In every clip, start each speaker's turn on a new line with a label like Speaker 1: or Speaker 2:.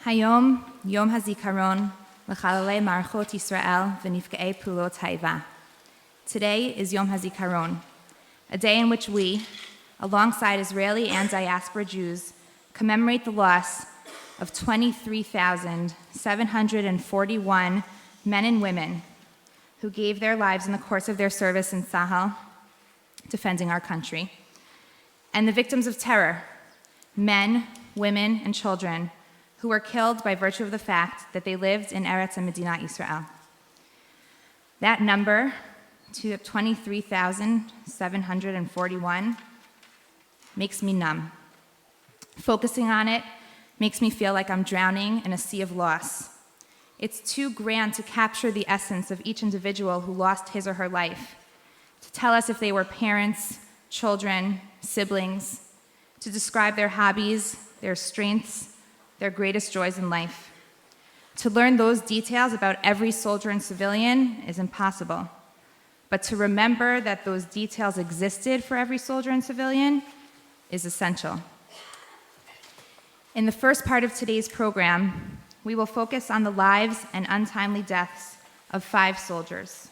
Speaker 1: Hayom, Yom HaZikaron, L'chalalei Marchot Yisrael v'nifkei Pulot Haiva. Today is Yom HaZikaron, a day in which we, alongside Israeli and diaspora Jews, commemorate the loss of 23,741 men and women who gave their lives in the course of their service in Sahel, defending our country, and the victims of terror, men, women, and children who were killed by virtue of the fact that they lived in Eretz and Medinat Israel. That number, to 23,741, makes me numb. Focusing on it makes me feel like I'm drowning in a sea of loss. It's too grand to capture the essence of each individual who lost his or her life, to tell us if they were parents, children, siblings, to describe their hobbies, their strengths, their greatest joys in life. To learn those details about every soldier and civilian is impossible, but to remember that those details existed for every soldier and civilian is essential. In the first part of today's program, we will focus on the lives and untimely deaths of 5 soldiers.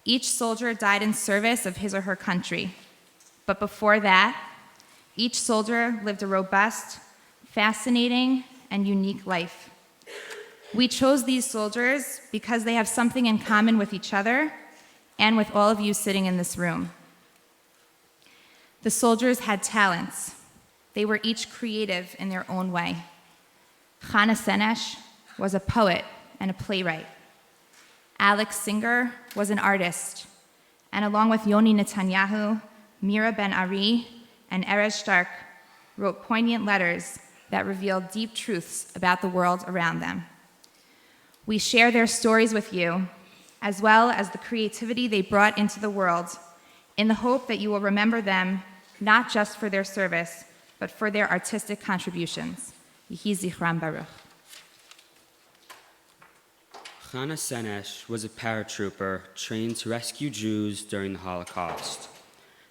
Speaker 1: Each soldier died in service of his or her country, but before that, each soldier lived a robust, fascinating, and unique life. We chose these soldiers because they have something in common with each other and with all of you sitting in this room. The soldiers had talents. They were each creative in their own way. Chana Senesh was a poet and a playwright. Alex Singer was an artist, and along with Yoni Netanyahu, Mira Ben Ari, and Erez Stark, wrote poignant letters that revealed deep truths about the world around them. We share their stories with you, as well as the creativity they brought into the world, in the hope that you will remember them not just for their service, but for their artistic contributions. Yehi Zechram Baruch.
Speaker 2: Chana Senesh was a paratrooper trained to rescue Jews during the Holocaust.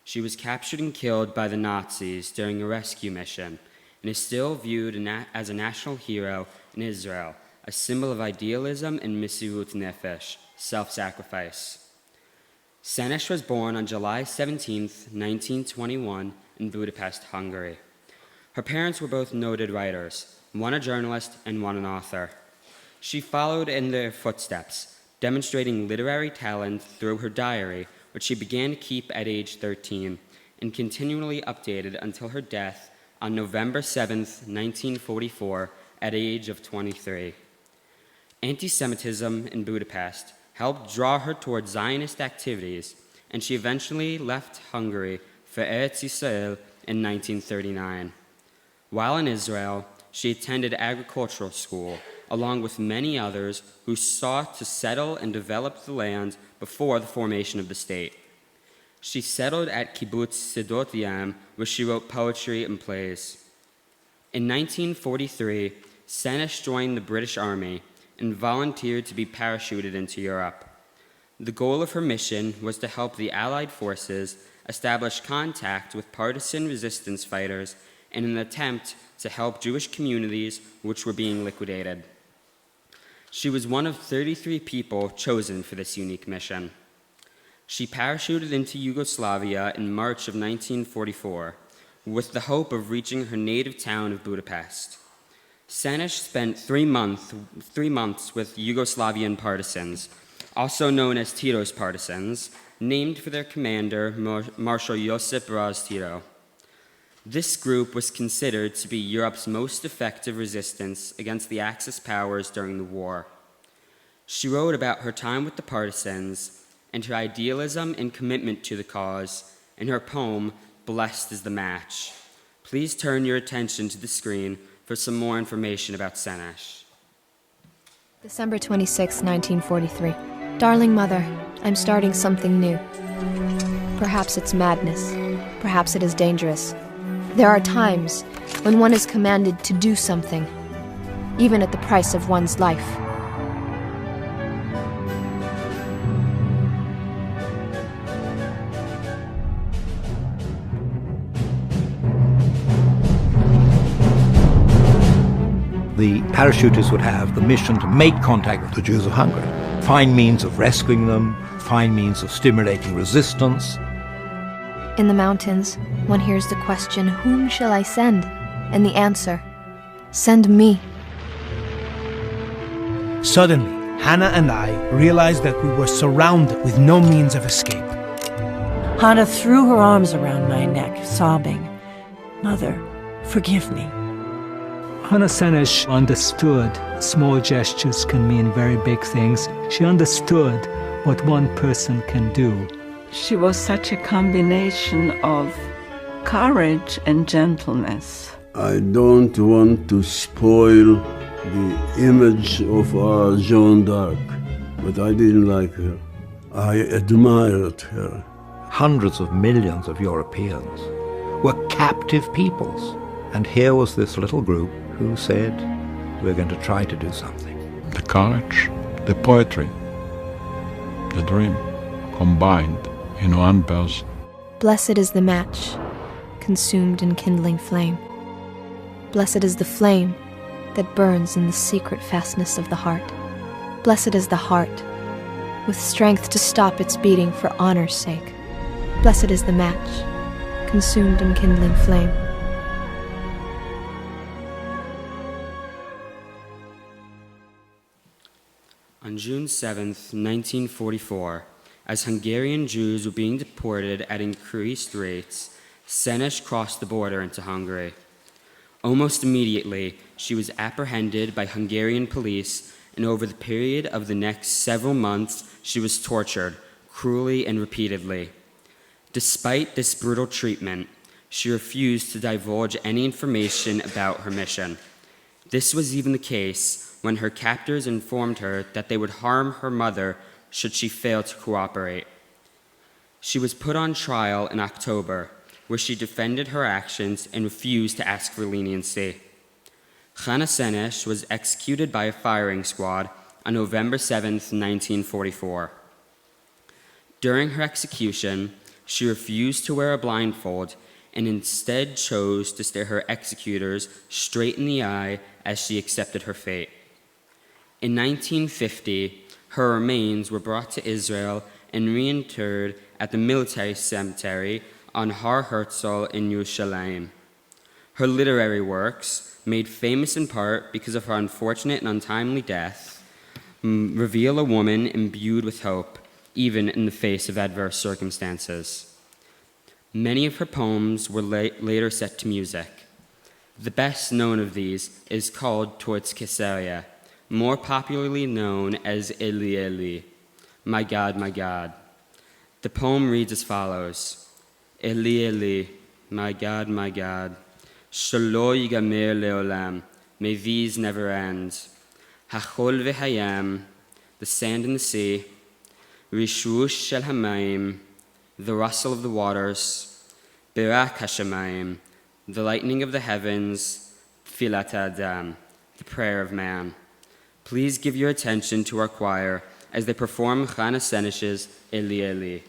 Speaker 2: She was captured and killed by the Nazis during a rescue mission and is still viewed as a national hero in Israel, a symbol of idealism and mesirut nefesh, self-sacrifice. Senesh was born on July 17, 1921, in Budapest, Hungary. Her parents were both noted writers, one a journalist and one an author. She followed in their footsteps, demonstrating literary talent through her diary, which she began to keep at age 13 and continually updated until her death on November 7, 1944, at the age of 23. Anti-Semitism in Budapest helped draw her toward Zionist activities, and she eventually left Hungary for Eretz Yisrael in 1939. While in Israel, she attended agricultural school, along with many others who sought to settle and develop the land before the formation of the state. She settled at Kibbutz Sdot Yam, where she wrote poetry and plays. In 1943, Senesh joined the British Army and volunteered to be parachuted into Europe. The goal of her mission was to help the Allied forces establish contact with partisan resistance fighters in an attempt to help Jewish communities which were being liquidated. She was one of 33 people chosen for this unique mission. She parachuted into Yugoslavia in March of 1944 with the hope of reaching her native town of Budapest. Senesh spent 3 months with Yugoslavian partisans, also known as Tito's partisans, named for their commander, Marshal Josip Broz Tito. This group was considered to be Europe's most effective resistance against the Axis powers during the war. She wrote about her time with the partisans and her idealism and commitment to the cause in her poem, Blessed is the Match. Please turn your attention to the screen for some more information about Senesh.
Speaker 3: December 26, 1943. Darling Mother, I'm starting something new. Perhaps it's madness. Perhaps it is dangerous. There are times when one is commanded to do something, even at the price of one's life.
Speaker 4: The parachutists would have the mission to make contact with the Jews of Hungary, find means of rescuing them, find means of stimulating resistance.
Speaker 3: In the mountains, one hears the question, "Whom shall I send?" And the answer, "Send me."
Speaker 5: Suddenly, Hannah and I realized that we were surrounded with no means of escape.
Speaker 6: Hannah threw her arms around my neck, sobbing, "Mother, forgive me."
Speaker 7: Hannah Senesh understood small gestures can mean very big things. She understood what one person can do.
Speaker 8: She was such a combination of courage and gentleness.
Speaker 9: I don't want to spoil the image of our Joan d'Arc, but I didn't like her. I admired her.
Speaker 4: Hundreds of millions of Europeans were captive peoples. And here was this little group who said, we're going to try to do something.
Speaker 10: The courage, the poetry, the dream combined in one person.
Speaker 3: Blessed is the match, consumed in kindling flame. Blessed is the flame that burns in the secret fastness of the heart. Blessed is the heart, with strength to stop its beating for honor's sake. Blessed is the match, consumed in kindling flame.
Speaker 2: On June 7th, 1944, as Hungarian Jews were being deported at increased rates, Senesh crossed the border into Hungary. Almost immediately, she was apprehended by Hungarian police, and over the period of the next several months, she was tortured, cruelly and repeatedly. Despite this brutal treatment, she refused to divulge any information about her mission. This was even the case when her captors informed her that they would harm her mother should she fail to cooperate. She was put on trial in October, where she defended her actions and refused to ask for leniency. Hannah Senesh was executed by a firing squad on November 7th, 1944. During her execution, she refused to wear a blindfold and instead chose to stare her executors straight in the eye as she accepted her fate. In 1950, her remains were brought to Israel and reinterred at the military cemetery on Har Herzl in Yerushalayim. Her literary works, made famous in part because of her unfortunate and untimely death, reveal a woman imbued with hope, even in the face of adverse circumstances. Many of her poems were later set to music. The best known of these is called Towards Caesarea, more popularly known as Eli Eli, My God, My God. The poem reads as follows: Eli Eli, My God, Shelo yigamer leolam, may these never end. Hachol v'hayam, the sand and the sea, Rishrush shel hamayim, the rustle of the waters, Berak hashamayim, the lightning of the heavens, Tfilat Adam, the prayer of man. Please give your attention to our choir as they perform Hannah Senesh's Eli Eli.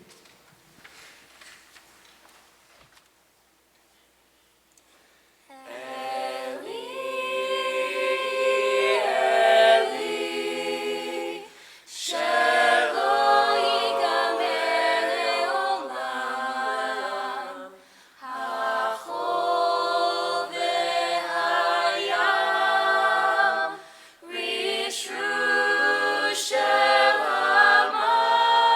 Speaker 11: Shel hamayim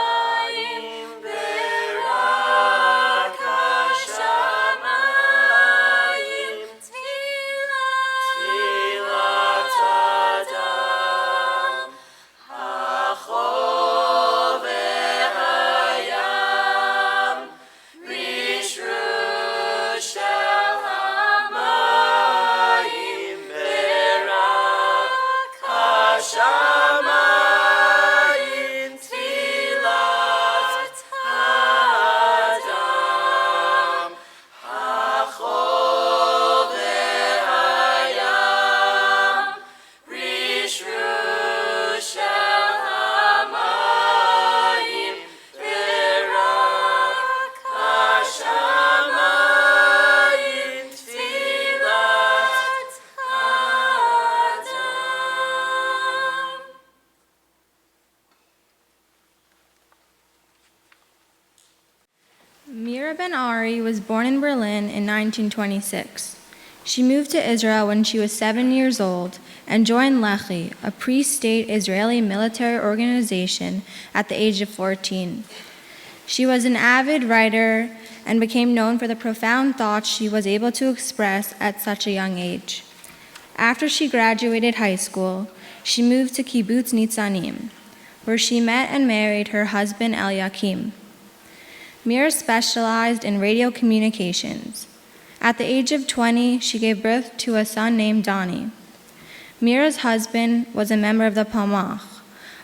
Speaker 11: friend Ari was born in Berlin in 1926. She moved to Israel when she was 7 years old and joined Lehi, a pre-state Israeli military organization, at the age of 14. She was an avid writer and became known for the profound thoughts she was able to express at such a young age. After she graduated high school, she moved to Kibbutz Nitzanim, where she met and married her husband Eliakim. Mira specialized in radio communications. At the age of 20, she gave birth to a son named Donnie. Mira's husband was a member of the Palmach,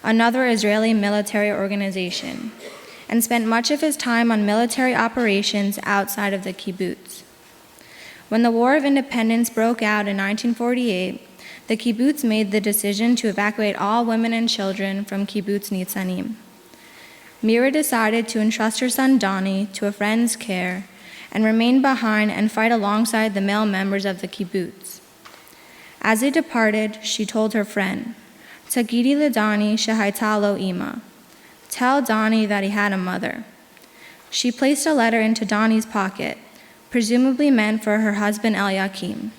Speaker 11: another Israeli military organization, and spent much of his time on military operations outside of the kibbutz. When the War of Independence broke out in 1948, the kibbutz made the decision to evacuate all women and children from Kibbutz Nitzanim. Mira decided to entrust her son Donnie to a friend's care and remain behind and fight alongside the male members of the kibbutz. As they departed, she told her friend, "Tagidi ledani shehaita lo ima." Tell Donnie that he had a mother. She placed a letter into Donnie's pocket, presumably meant for her husband Eliakim,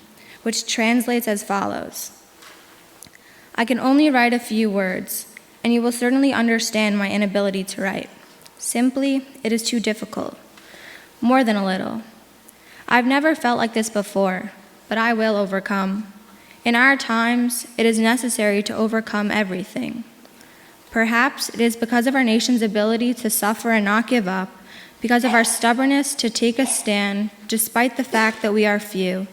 Speaker 11: which translates as follows: "I can only write a few words, and you will certainly understand my inability to write. Simply, it is too difficult. More than a little. I've never felt like this before, but I will overcome. In our times, it is necessary to overcome everything. Perhaps it is because of our nation's ability to suffer and not give up, because of our stubbornness to take a stand, despite the fact that we are few,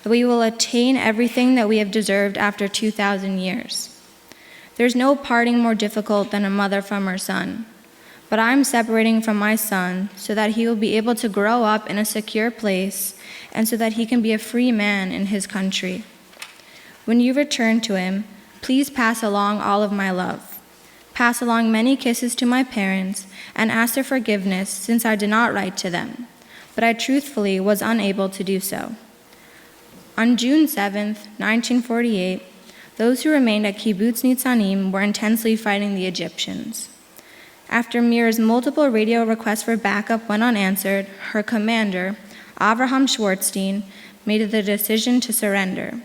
Speaker 11: that we will attain everything that we have deserved after 2,000 years. There's no parting more difficult than a mother from her son. But I'm separating from my son so that he will be able to grow up in a secure place and so that he can be a free man in his country. When you return to him, please pass along all of my love. Pass along many kisses to my parents and ask their forgiveness since I did not write to them, but I truthfully was unable to do so." On June 7, 1948, those who remained at Kibbutz Nitzanim were intensely fighting the Egyptians. After Mira's multiple radio requests for backup went unanswered, her commander, Avraham Schwartzstein, made the decision to surrender.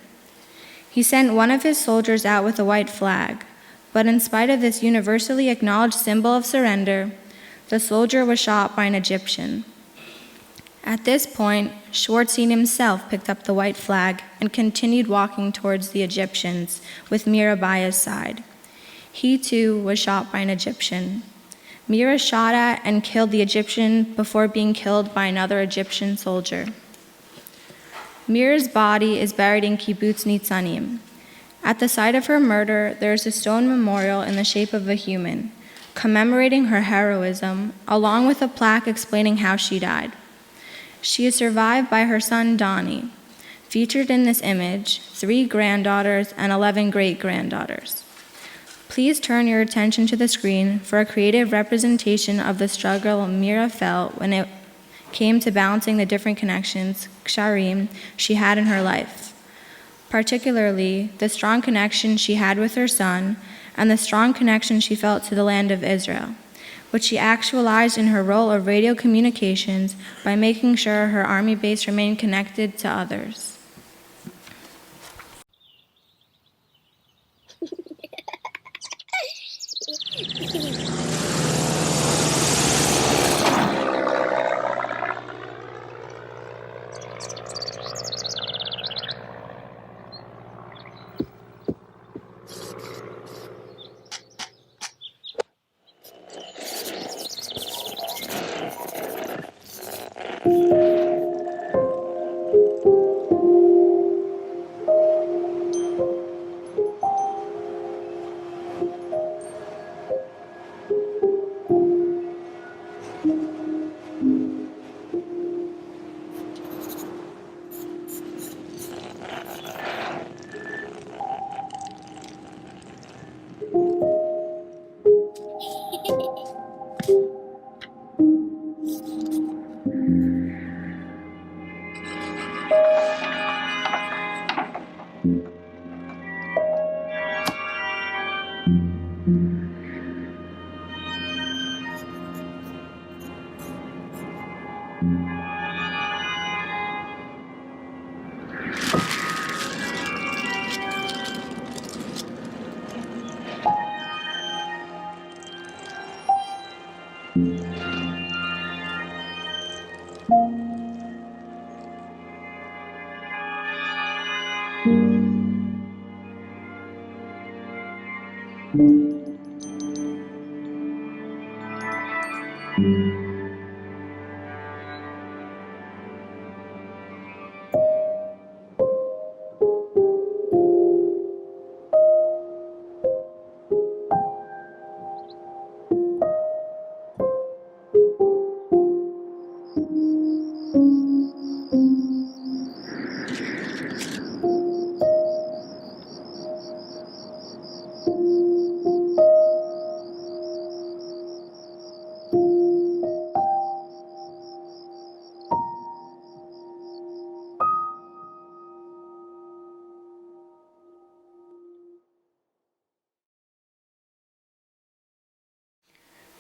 Speaker 11: He sent one of his soldiers out with a white flag, but in spite of this universally acknowledged symbol of surrender, the soldier was shot by an Egyptian. At this point, Schwartzstein himself picked up the white flag and continued walking towards the Egyptians, with Mira by his side. He too was shot by an Egyptian. Mira shot at and killed the Egyptian before being killed by another Egyptian soldier. Mira's body is buried in Kibbutz Nitzanim. At the site of her murder, there is a stone memorial in the shape of a human, commemorating her heroism, along with a plaque explaining how she died. She is survived by her son Donnie. Featured in this image, 3 granddaughters and 11 great-granddaughters. Please turn your attention to the screen for a creative representation of the struggle Mira felt when it came to balancing the different connections, ksharim, she had in her life, particularly the strong connection she had with her son and the strong connection she felt to the land of Israel, which she actualized in her role of radio communications by making sure her army base remained connected to others.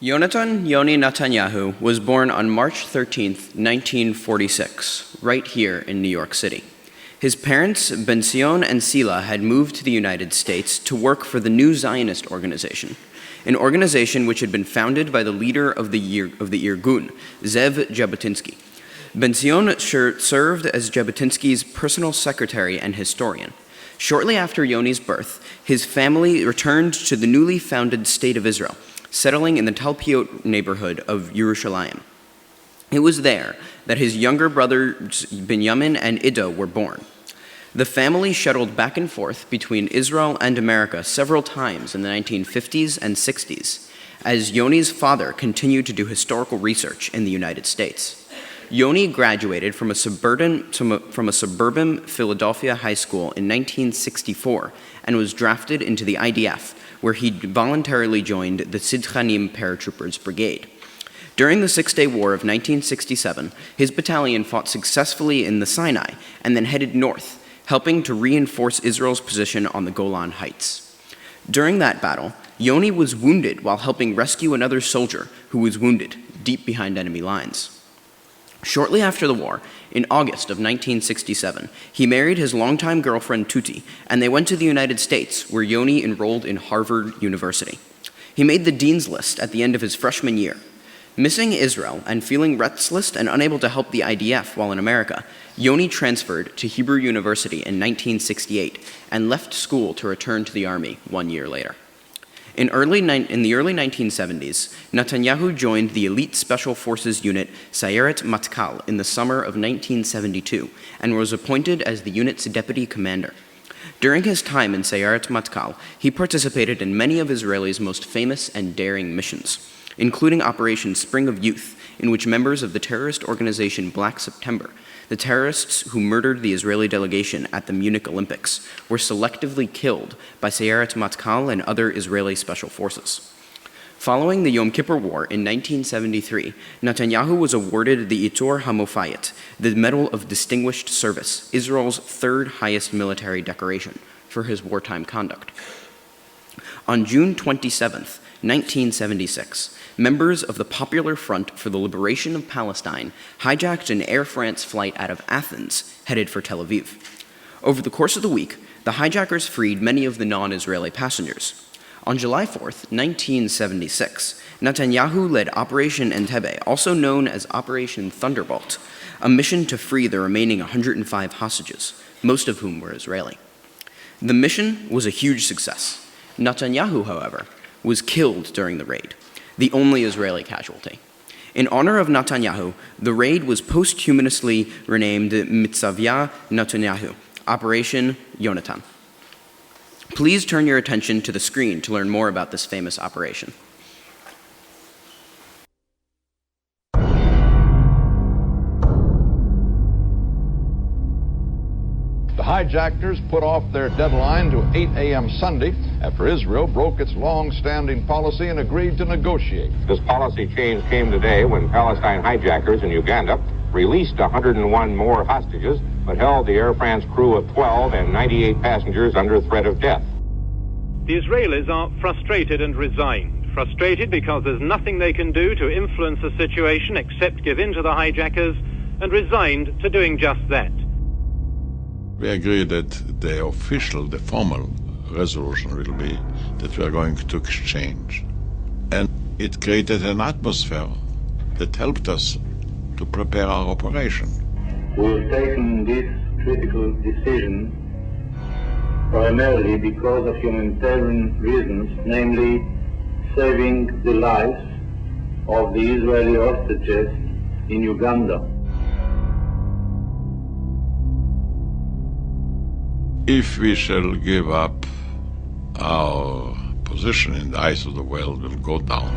Speaker 12: Yonatan Yoni Netanyahu was born on March 13, 1946, right here in New York City. His parents, Ben-Zion and Sila, had moved to the United States to work for the New Zionist Organization, an organization which had been founded by the leader of the Irgun, Zev Jabotinsky. Ben-Zion served as Jabotinsky's personal secretary and historian. Shortly after Yoni's birth, his family returned to the newly founded State of Israel, settling in the Talpiot neighborhood of Yerushalayim. It was there that his younger brothers Binyamin and Iddo were born. The family shuttled back and forth between Israel and America several times in the 1950s and 60s, as Yoni's father continued to do historical research in the United States. Yoni graduated from a suburban Philadelphia high school in 1964 and was drafted into the IDF, where he voluntarily joined the Tzidchanim paratroopers brigade. During the Six-Day War of 1967, his battalion fought successfully in the Sinai and then headed north, helping to reinforce Israel's position on the Golan Heights. During that battle, Yoni was wounded while helping rescue another soldier who was wounded deep behind enemy lines. Shortly after the war, in August of 1967, he married his longtime girlfriend Tuti, and they went to the United States, where Yoni enrolled in Harvard University. He made the dean's list at the end of his freshman year. Missing Israel and feeling restless and unable to help the IDF while in America, Yoni transferred to Hebrew University in 1968 and left school to return to the army 1 year later. In the early 1970s, Netanyahu joined the elite special forces unit Sayeret Matkal in the summer of 1972 and was appointed as the unit's deputy commander. During his time in Sayeret Matkal, he participated in many of Israel's most famous and daring missions, including Operation Spring of Youth, in which members of the terrorist organization Black September, the terrorists who murdered the Israeli delegation at the Munich Olympics, were selectively killed by Sayeret Matkal and other Israeli special forces. Following the Yom Kippur War in 1973, Netanyahu was awarded the Itor HaMofayet, the Medal of Distinguished Service, Israel's third highest military decoration, for his wartime conduct. On June 27, 1976, members of the Popular Front for the Liberation of Palestine hijacked an Air France flight out of Athens, headed for Tel Aviv. Over the course of the week, the hijackers freed many of the non-Israeli passengers. On July 4, 1976, Netanyahu led Operation Entebbe, also known as Operation Thunderbolt, a mission to free the remaining 105 hostages, most of whom were Israeli. The mission was a huge success. Netanyahu, however, was killed during the raid, the only Israeli casualty. In honor of Netanyahu, the raid was posthumously renamed Mitzavya Netanyahu, Operation Yonatan. Please turn your attention to the screen to learn more about this famous operation.
Speaker 13: The hijackers put off their deadline to 8 a.m. Sunday after Israel broke its long-standing policy and agreed to negotiate.
Speaker 14: This policy change came today when Palestine hijackers in Uganda released 101 more hostages, but held the Air France crew of 12 and 98 passengers under threat of death.
Speaker 15: The Israelis are frustrated and resigned. Frustrated because there's nothing they can do to influence the situation except give in to the hijackers, and resigned to doing just that.
Speaker 10: We agree that the official, the formal resolution will be that we are going to exchange. And it created an atmosphere that helped us to prepare our operation.
Speaker 16: We've taken this critical decision primarily because of humanitarian reasons, namely saving the lives of the Israeli hostages in Uganda.
Speaker 10: If we shall give up, our position in the eyes of the world will go down.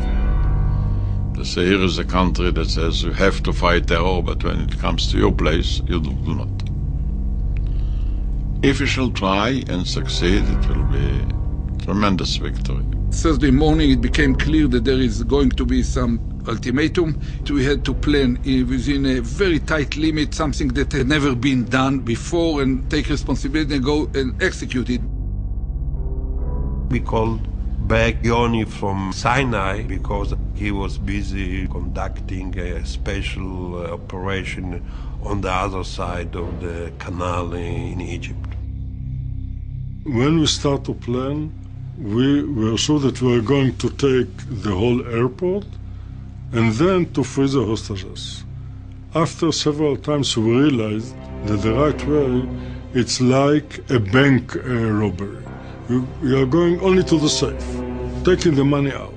Speaker 10: They say here is a country that says you have to fight terror, but when it comes to your place, you do not. If we shall try and succeed, it will be a tremendous victory.
Speaker 17: Thursday morning it became clear that there is going to be some ultimatum. We had to plan within a very tight limit, something that had never been done before, and take responsibility and go and execute it.
Speaker 18: We called back Yoni from Sinai because he was busy conducting a special operation on the other side of the canal in Egypt.
Speaker 19: When we start to plan, we were sure that we were going to take the whole airport and then to free the hostages. After several times we realized that the right way, it's like a bank robbery. You are going only to the safe, taking the money out.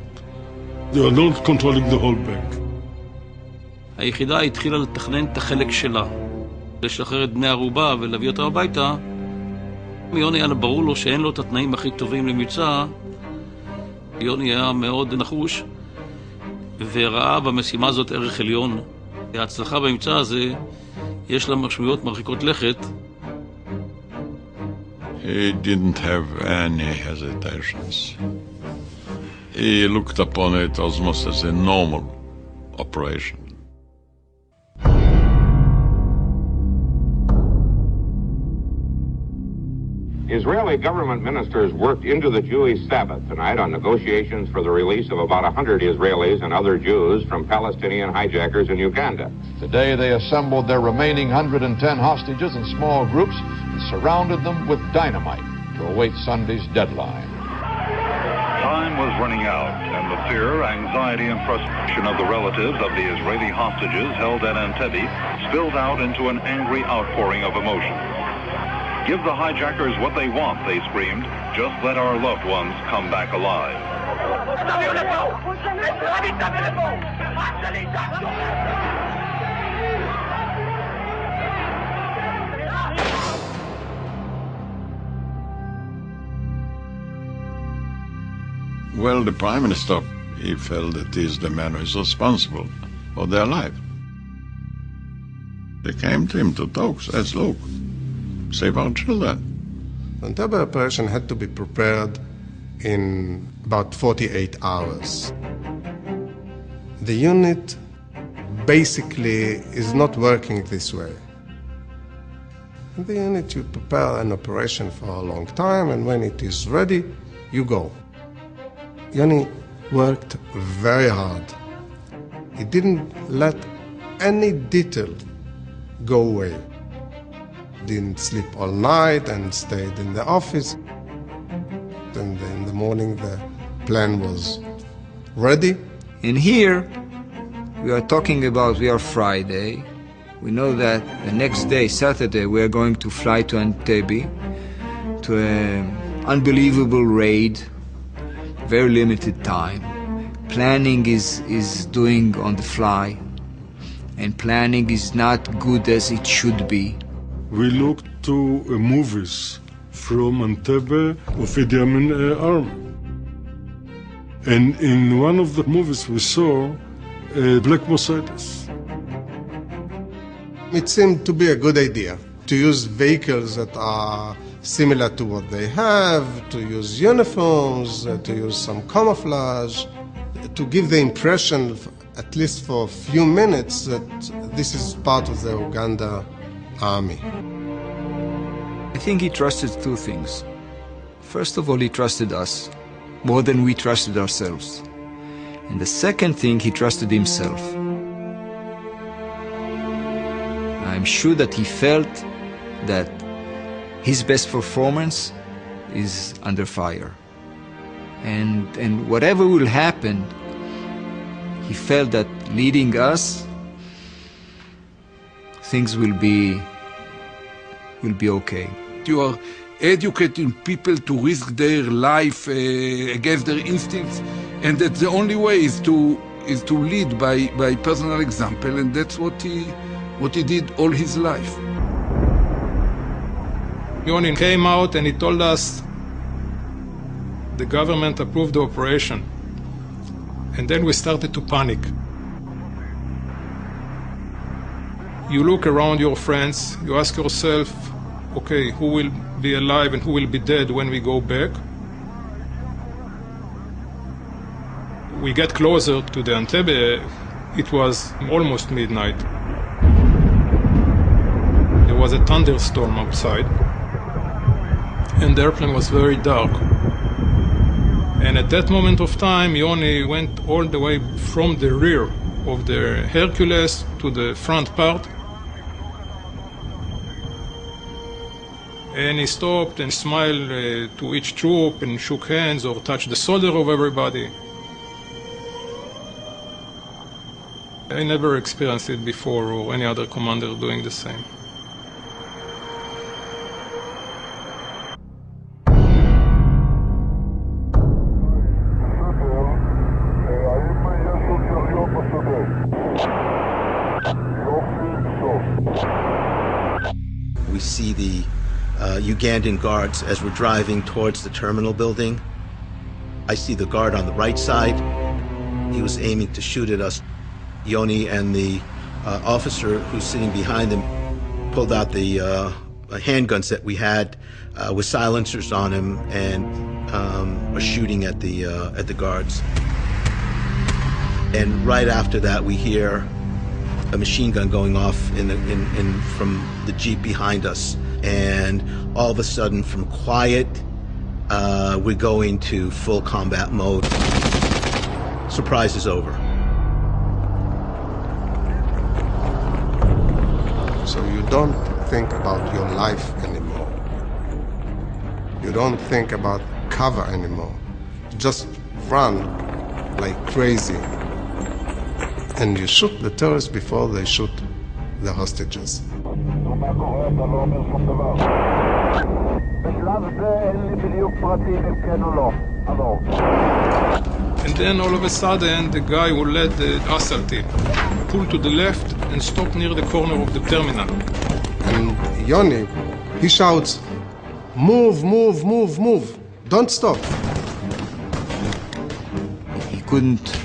Speaker 19: You are not controlling the whole bank.
Speaker 20: היחידה התחילה לתכנן את החלק שלה, לשחרר את בני ערובה ולהביא אותם הביתה. יוני היה ברור לו שאין לו את התנאים הכי טובים למבצע. יוני היה מאוד נחוש וראה במשימה הזאת ערך עליון. ההצלחה במבצע הזה יש לה משמעויות מרחיקות לכת.
Speaker 10: He didn't have any hesitations. He looked upon it almost as a normal operation.
Speaker 14: Israeli government ministers worked into the Jewish Sabbath tonight on negotiations for the release of about 100 Israelis and other Jews from Palestinian hijackers in Uganda.
Speaker 13: Today they assembled their remaining 110 hostages in small groups and surrounded them with dynamite to await Sunday's deadline.
Speaker 15: Time was running out, and the fear, anxiety, and frustration of the relatives of the Israeli hostages held at Entebbe spilled out into an angry outpouring of emotion. Give the hijackers what they want, they screamed. Just let our loved ones come back alive.
Speaker 10: Well, the Prime Minister, he felt that he is the man who is responsible for their life. They came to him to talk, says, look, save our children.
Speaker 21: The Entebbe operation had to be prepared in about 48 hours. The unit basically is not working this way. In the unit, you prepare an operation for a long time, and when it is ready, you go. Yoni worked very hard. He didn't let any detail go away. Didn't sleep all night and stayed in the office. And in the morning the plan was ready.
Speaker 22: And here we are talking about, we are Friday. We know that the next day, Saturday, we are going to fly to Entebbe to an unbelievable raid, very limited time. Planning is doing on the fly, and planning is not good as it should be.
Speaker 19: We looked to movies from Entebbe of Idi Amin army. And in one of the movies we saw a black Mercedes.
Speaker 21: It seemed to be a good idea to use vehicles that are similar to what they have, to use uniforms, to use some camouflage, to give the impression, at least for a few minutes, that this is part of the Uganda army.
Speaker 22: I think he trusted two things. First of all, he trusted us more than we trusted ourselves. And the second thing, he trusted himself. I'm sure that he felt that his best performance is under fire. And whatever will happen, he felt that leading us, things will be okay.
Speaker 17: You are educating people to risk their life against their instincts, and that the only way is to lead by personal example, and that's what he did all his life.
Speaker 1: Yoni came out and he told us the government approved the operation, and then we started to panic. You look around your friends, you ask yourself, okay, who will be alive and who will be dead when we go back? We get closer to the Entebbe, it was almost midnight. There was a thunderstorm outside, and the airplane was very dark. And at that moment of time, Yoni went all the way from the rear of the Hercules to the front part. And he stopped and smiled to each troop and shook hands or touched the shoulder of everybody. I never experienced it before, or any other commander doing the same.
Speaker 5: We see the Ugandan guards as we're driving towards the terminal building. I see the guard on the right side. He was aiming to shoot at us. Yoni and the officer who's sitting behind him pulled out the handguns that we had with silencers on him and were shooting at the guards. And right after that, we hear a machine gun going off from the Jeep behind us. And all of a sudden, from quiet, we go into full combat mode. Surprise is over.
Speaker 21: So you don't think about your life anymore. You don't think about cover anymore. You just run like crazy. And you shoot the terrorists before they shoot the hostages.
Speaker 1: And then all of a sudden, the guy who led the assault team pulled to the left and stopped near the corner of the terminal.
Speaker 21: And Yoni, he shouts, "Move, move, move, move. Don't stop."
Speaker 22: He couldn't,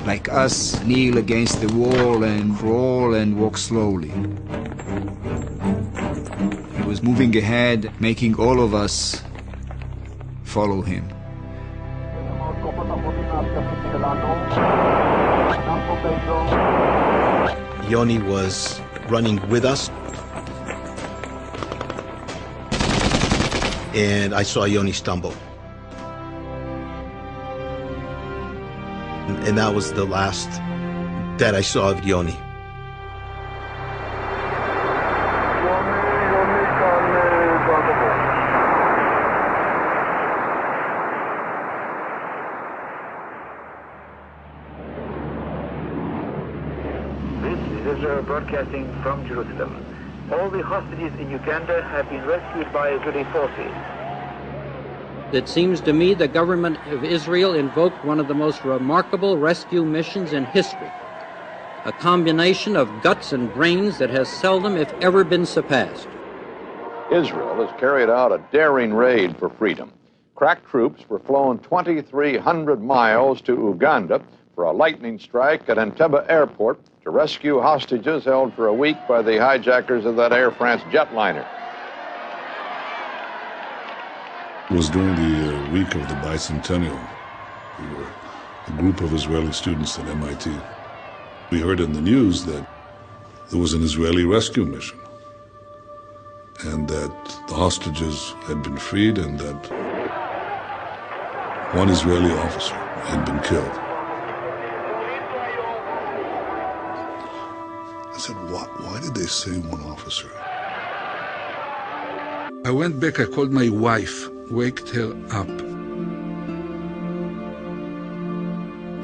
Speaker 22: like us, kneel against the wall and crawl and walk slowly. He was moving ahead, making all of us follow him.
Speaker 5: Yoni was running with us, and I saw Yoni stumble. And that was the last that I saw of Yoni.
Speaker 16: Broadcasting from Jerusalem. All the hostages in Uganda have been rescued by Israeli forces.
Speaker 23: It seems to me the government of Israel invoked one of the most remarkable rescue missions in history, a combination of guts and brains that has seldom, if ever, been surpassed.
Speaker 13: Israel has carried out a daring raid for freedom. Crack troops were flown 2,300 miles to Uganda for a lightning strike at Entebbe Airport to rescue hostages held for a week by the hijackers of that Air France jetliner.
Speaker 24: It was during the week of the bicentennial. We were a group of Israeli students at MIT. We heard in the news that there was an Israeli rescue mission and that the hostages had been freed and that one Israeli officer had been killed. I said, why did they say one officer?
Speaker 17: I went back, I called my wife, waked her up,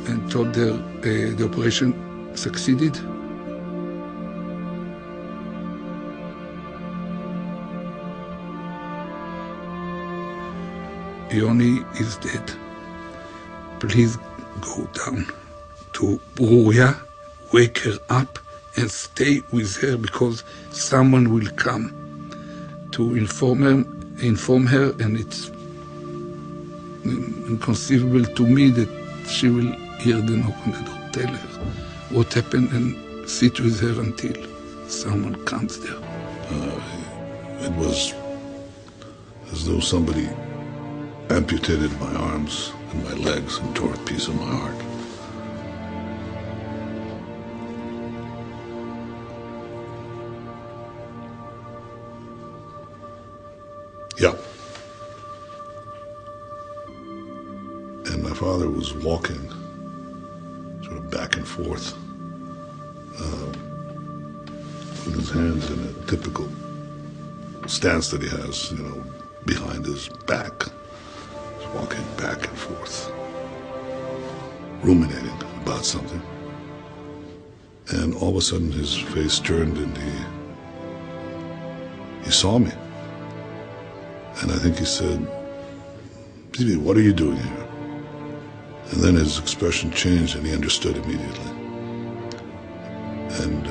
Speaker 17: and told her the operation succeeded. Yoni is dead. Please go down to Bruria, wake her up, and stay with her because someone will come to inform her, and it's inconceivable to me that she will hear the knock on the door, tell her what happened, and sit with her until someone comes there.
Speaker 24: It was as though somebody amputated my arms and my legs and tore a piece of my heart. Yeah. And my father was walking sort of back and forth with his hands in a typical stance that he has, behind his back. He's walking back and forth, ruminating about something. And all of a sudden his face turned and he saw me. And I think he said, "Bibi, what are you doing here?" And then his expression changed and he understood immediately. And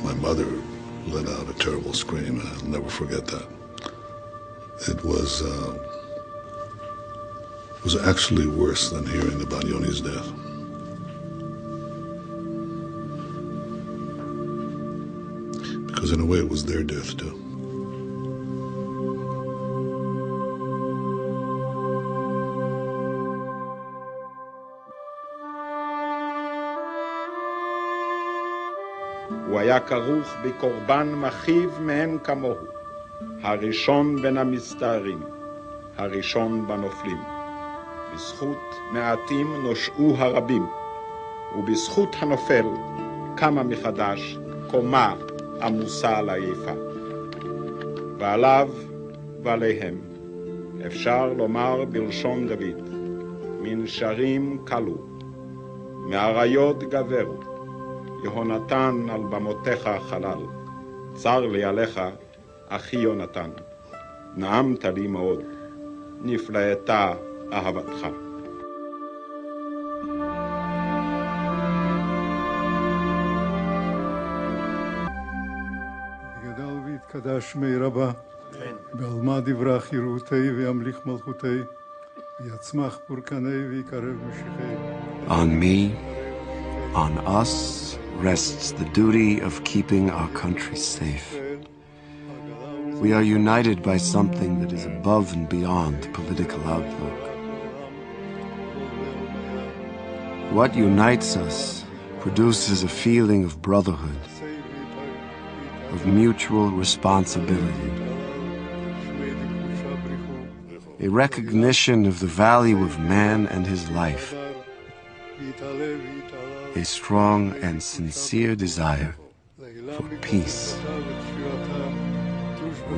Speaker 24: my mother let out a terrible scream, and I'll never forget that. It was actually worse than hearing about Yoni's death. Because in a way it was their death too.
Speaker 6: הוא היה כרוך בקורבן מכאיב מאין כמוהו, הראשון בין המסתערים, הראשון בנופלים. בזכות מעטים נושעו הרבים, ובזכות הנופל קמה מחדש קומה עמוסה לעייפה. ועליו ועליהם אפשר לומר בלשון דוד, מנשרים כלו, מאריות גברו, יהונתן על במותיך חלל, צר לי עליך, אחי יונתן, נעמת לי מאוד, נפלאתה אהבתך.
Speaker 7: יגדל ויתקדש שמי רבה, בעלמא דברה חירותי וימליך מלכותי, ויצמח פורקני ויקרב משיחי.
Speaker 8: On me, on us, rests the duty of keeping our country safe. We are united by something that is above and beyond political outlook. What unites us produces a feeling of brotherhood, of mutual responsibility, a recognition of the value of man and his life, a strong and sincere desire for peace,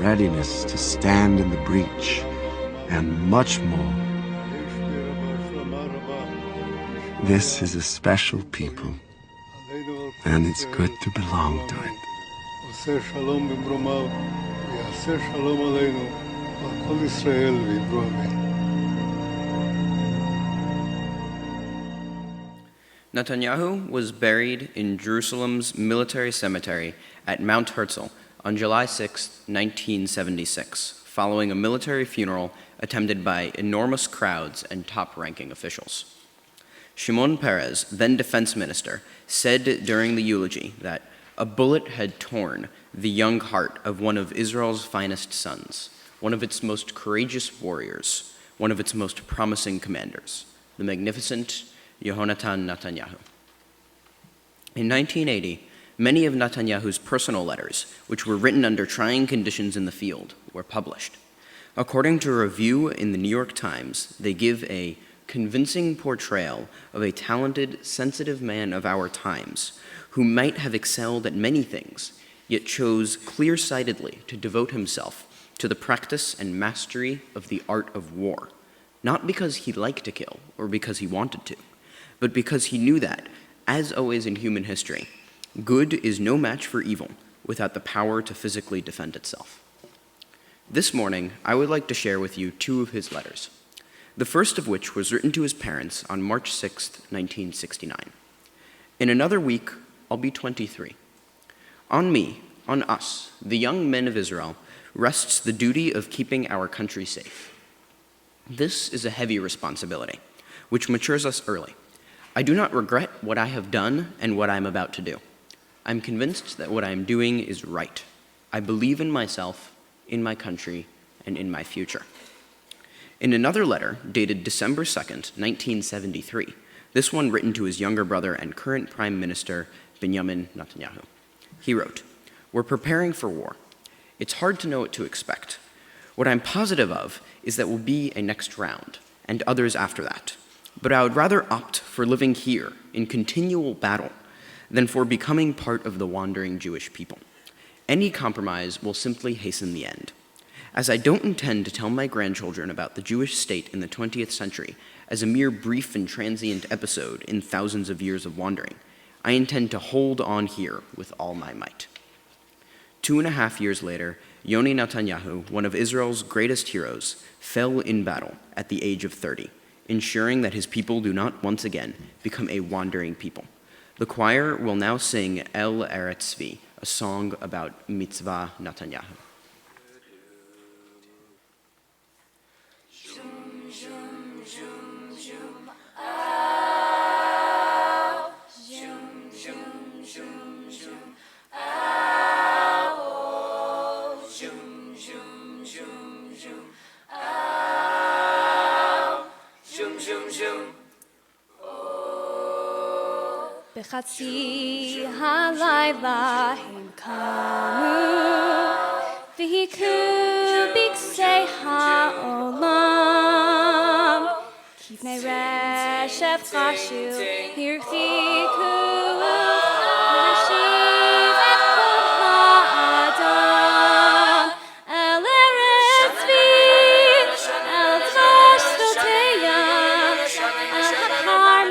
Speaker 8: readiness to stand in the breach, and much more. This is a special people, and it's good to belong to it.
Speaker 7: עושה שלום במרומיו, ויעשה שלום עלינו, ועל כל ישראל וידברו אמן.
Speaker 12: Netanyahu was buried in Jerusalem's military cemetery at Mount Herzl on July 6, 1976, following a military funeral attended by enormous crowds and top-ranking officials. Shimon Peres, then defense minister, said during the eulogy that a bullet had torn the young heart of one of Israel's finest sons, one of its most courageous warriors, one of its most promising commanders, the magnificent Yehonatan Netanyahu. In 1980, many of Netanyahu's personal letters, which were written under trying conditions in the field, were published. According to a review in the New York Times, they give a convincing portrayal of a talented, sensitive man of our times who might have excelled at many things, yet chose clear-sightedly to devote himself to the practice and mastery of the art of war, not because he liked to kill or because he wanted to, but because he knew that, as always in human history, good is no match for evil without the power to physically defend itself. This morning, I would like to share with you two of his letters, the first of which was written to his parents on March 6, 1969. In another week, I'll be 23. On me, on us, the young men of Israel, rests the duty of keeping our country safe. This is a heavy responsibility, which matures us early. I do not regret what I have done and what I am about to do. I'm convinced that what I am doing is right. I believe in myself, in my country, and in my future. In another letter, dated December 2nd, 1973, this one written to his younger brother and current Prime Minister, Benjamin Netanyahu, he wrote, "We're preparing for war. It's hard to know what to expect. What I'm positive of is that will be a next round, and others after that. But I would rather opt for living here in continual battle than for becoming part of the wandering Jewish people. Any compromise will simply hasten the end. As I don't intend to tell my grandchildren about the Jewish state in the 20th century as a mere brief and transient episode in thousands of years of wandering, I intend to hold on here with all my might." 2.5 years later, Yoni Netanyahu, one of Israel's greatest heroes, fell in battle at the age of 30, ensuring that his people do not once again become a wandering people. The choir will now sing El Eretz Tzvi, a song about Mitzvah Netanyahu.
Speaker 11: בחצי הלילה הם קמו והיכו בקצה העולם כבני רשף חשו הרחיקו להשיב את כל האדם אל ארץ צבי אל דבש שדותיה אל הכרמל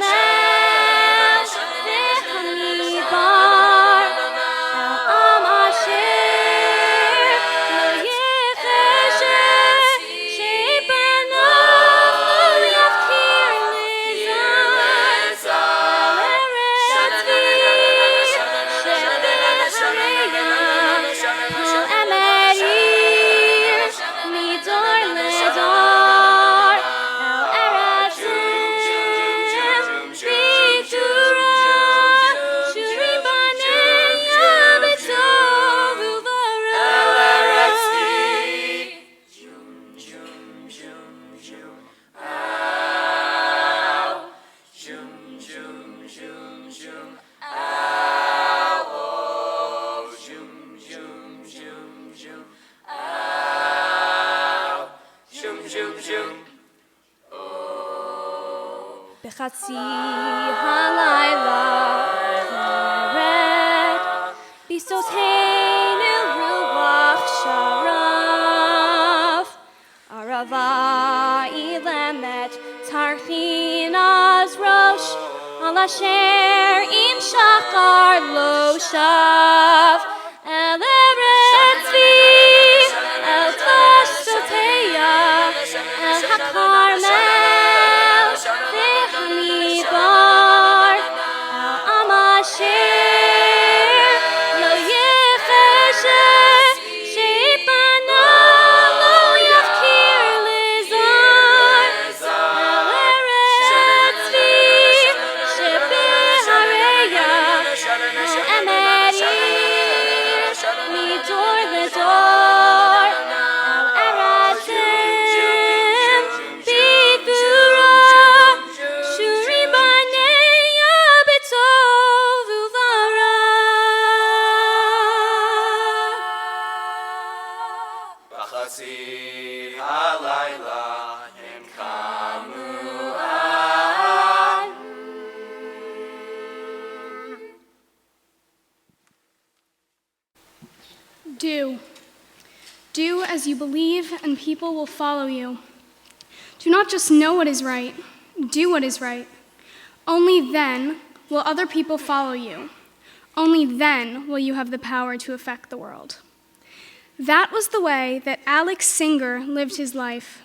Speaker 11: בחצי הלילה חרד בשדותינו רוח שרף ערבה אילמת תרכין אז ראש על אשר עם שחר לא שב אל ארץ צבי אל דבש שדותיה אל הכרמל
Speaker 2: Do. Do as you believe, and people will follow you. Do not just know what is right, do what is right. Only then will other people follow you. Only then will you have the power to affect the world. That was the way that Alex Singer lived his life.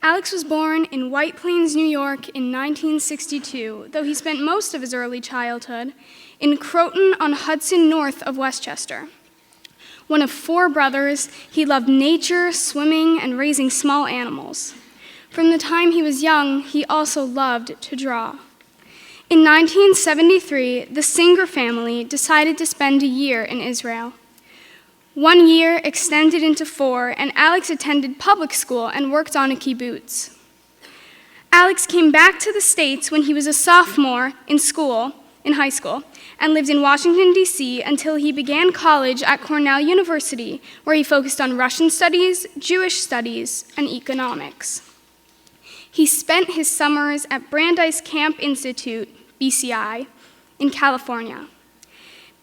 Speaker 2: Alex was born in White Plains, New York in 1962, though he spent most of his early childhood in Croton-on-Hudson, north of Westchester. One of 4 brothers, he loved nature, swimming, and raising small animals. From the time he was young, he also loved to draw. In 1973, the Singer family decided to spend a year in Israel. 1 year extended into 4, and Alex attended public school and worked on a kibbutz. Alex came back to the States when he was a sophomore in high school, and lived in Washington, D.C. until he began college at Cornell University, where he focused on Russian studies, Jewish studies, and economics. He spent his summers at Brandeis Camp Institute, BCI, in California.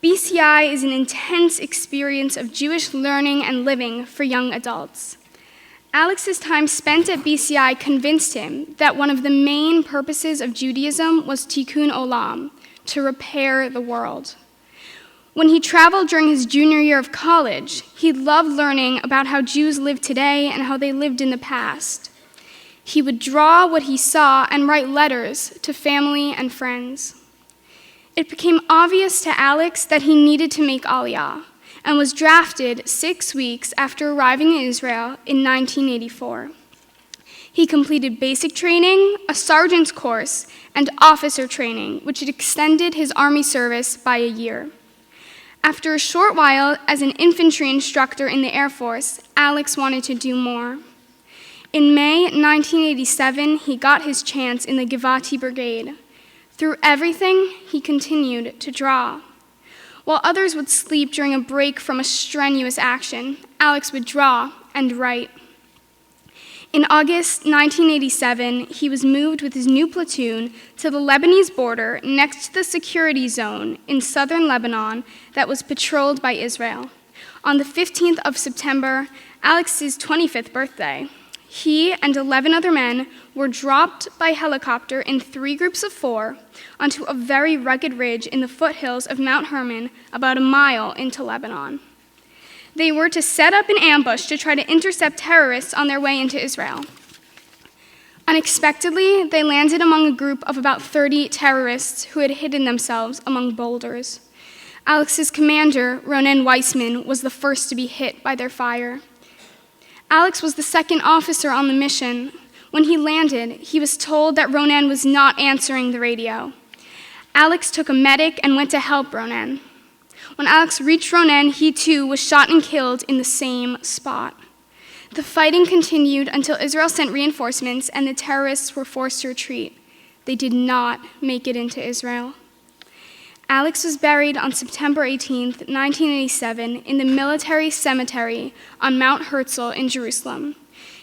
Speaker 2: BCI is an intense experience of Jewish learning and living for young adults. Alex's time spent at BCI convinced him that one of the main purposes of Judaism was tikkun olam, to repair the world. When he traveled during his junior year of college, he loved learning about how Jews live today and how they lived in the past. He would draw what he saw and write letters to family and friends. It became obvious to Alex that he needed to make Aliyah, and was drafted 6 weeks after arriving in Israel in 1984. He completed basic training, a sergeant's course, and officer training, which had extended his Army service by a year. After a short while as an infantry instructor in the Air Force, Alex wanted to do more. In May 1987, he got his chance in the Givati Brigade. Through everything, he continued to draw. While others would sleep during a break from a strenuous action, Alex would draw and write. In August 1987, he was moved with his new platoon to the Lebanese border next to the security zone in southern Lebanon that was patrolled by Israel. On the 15th of September, Alex's 25th birthday, he and 11 other men were dropped by helicopter in 3 groups of 4 onto a very rugged ridge in the foothills of Mount Hermon, about a mile into Lebanon. They were to set up an ambush to try to intercept terrorists on their way into Israel. Unexpectedly, they landed among a group of about 30 terrorists who had hidden themselves among boulders. Alex's commander, Ronen Weissman, was the first to be hit by their fire. Alex was the second officer on the mission. When he landed, he was told that Ronen was not answering the radio. Alex took a medic and went to help Ronen. When Alex reached Ronen, he too was shot and killed in the same spot. The fighting continued until Israel sent reinforcements and the terrorists were forced to retreat. They did not make it into Israel. Alex was buried on September 18, 1987, in the military cemetery on Mount Herzl in Jerusalem.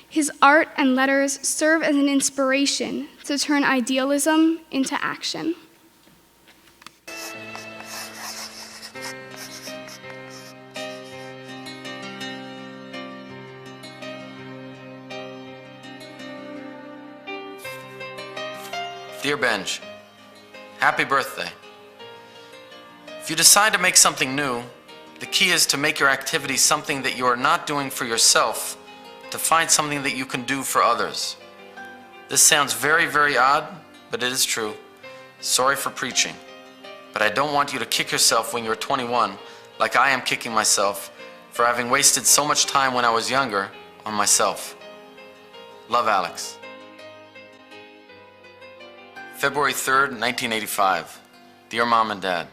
Speaker 2: His art and letters serve as an inspiration to turn idealism into action.
Speaker 3: Dear Benj, happy birthday. If you decide to make something new, the key is to make your activity something that you are not doing for yourself, to find something that you can do for others. This sounds very, very odd, but it is true. Sorry for preaching, but I don't want you to kick yourself when you're 21, like I am kicking myself, for having wasted so much time when I was younger on myself. Love, Alex. February 3rd, 1985. Dear Mom and Dad,